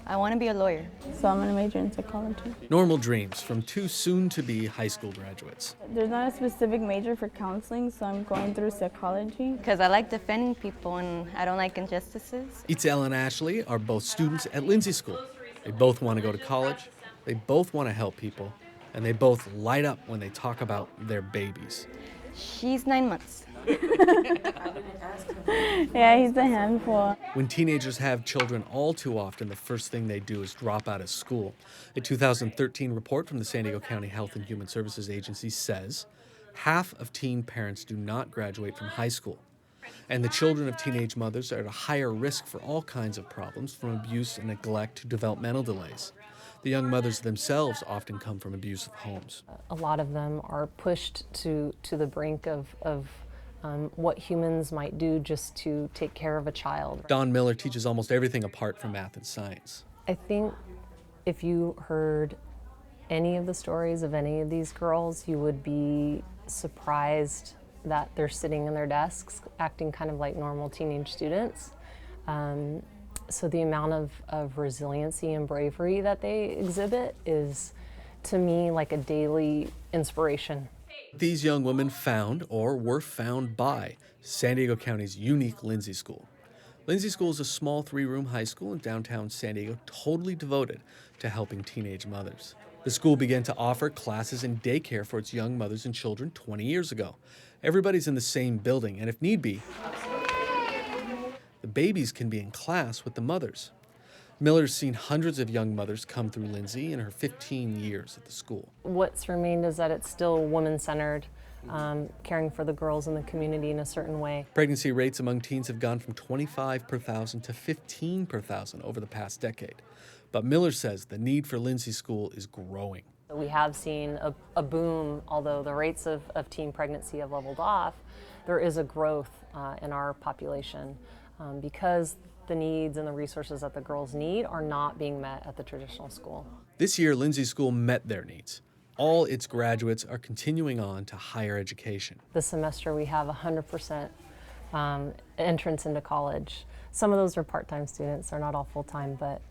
I want to be a lawyer. So I'm going to major in psychology. Normal dreams from two soon-to-be high school graduates. There's not a specific major for counseling, so I'm going through psychology. Because I like defending people and I don't like injustices. Itzel and Ashley are both students at Lindsay School. They both want to go to college, they both want to help people, and they both light up when they talk about their babies. She's 9 months. Yeah, he's a handful. When teenagers have children, all too often the first thing they do is drop out of school. A 2013 report from the San Diego County Health and Human Services Agency says half of teen parents do not graduate from high school. And the children of teenage mothers are at a higher risk for all kinds of problems, from abuse and neglect to developmental delays. The young mothers themselves often come from abusive homes. A lot of them are pushed to the brink of what humans might do just to take care of a child. Dawn Miller teaches almost everything apart from math and science. I think if you heard any of the stories of any of these girls, you would be surprised that they're sitting in their desks acting kind of like normal teenage students. So the amount of resiliency and bravery that they exhibit is, to me, like a daily inspiration. These young women found, or were found by, San Diego County's unique Lindsay School. Lindsay School is a small 3-room high school in downtown San Diego, totally devoted to helping teenage mothers. The school began to offer classes and daycare for its young mothers and children 20 years ago. Everybody's in the same building, and if need be, the babies can be in class with the mothers. Miller's seen hundreds of young mothers come through Lindsay in her 15 years at the school. What's remained is that it's still woman-centered, caring for the girls in the community in a certain way. Pregnancy rates among teens have gone from 25 per thousand to 15 per thousand over the past decade. But Miller says the need for Lindsay School is growing. We have seen a boom, although the rates of teen pregnancy have leveled off. There is a growth in our population because the needs and the resources that the girls need are not being met at the traditional school. This year, Lindsay School met their needs. All its graduates are continuing on to higher education. This semester we have 100% entrance into college. Some of those are part-time students, they're not all full-time, but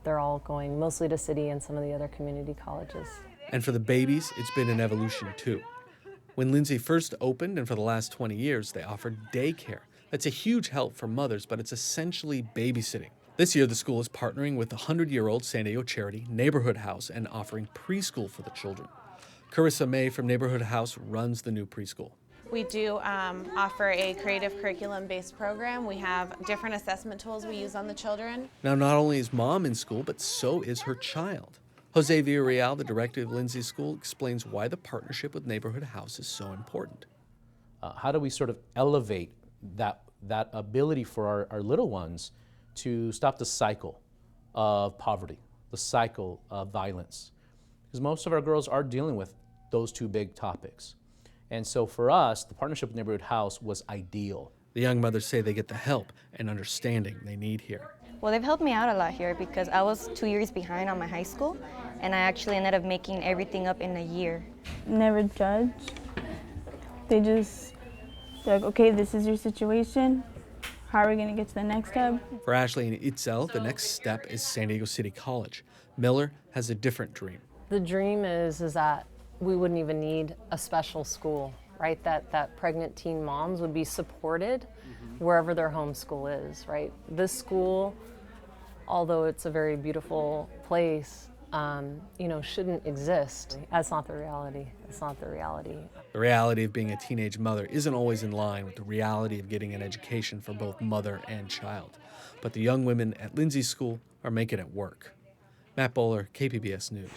they're all going mostly to City and some of the other community colleges. And for the babies, it's been an evolution too. When Lindsay first opened, and for the last 20 years, they offered daycare. That's a huge help for mothers, but it's essentially babysitting. This year, the school is partnering with the 100-year-old San Diego charity Neighborhood House and offering preschool for the children. Carissa May from Neighborhood House runs the new preschool. We do offer a creative curriculum-based program. We have different assessment tools we use on the children. Now, not only is mom in school, but so is her child. Jose Villarreal, the director of Lindsay School, explains why the partnership with Neighborhood House is so important. How do we sort of elevate that ability for our little ones to stop the cycle of poverty, the cycle of violence? Because most of our girls are dealing with those two big topics. And so for us, the partnership with Neighborhood House was ideal. The young mothers say they get the help and understanding they need here. Well, they've helped me out a lot here because I was 2 years behind on my high school, and I actually ended up making everything up in a year. Never judge. They're like, okay, this is your situation. How are we going to get to the next step? For Ashley and Itzel, the next step is San Diego City College. Miller has a different dream. The dream is that we wouldn't even need a special school, right? That pregnant teen moms would be supported wherever their home school is, right? This school, although it's a very beautiful place, shouldn't exist. That's not the reality. It's not the reality. The reality of being a teenage mother isn't always in line with the reality of getting an education for both mother and child. But the young women at Lindsay School are making it work. Matt Bowler, KPBS News.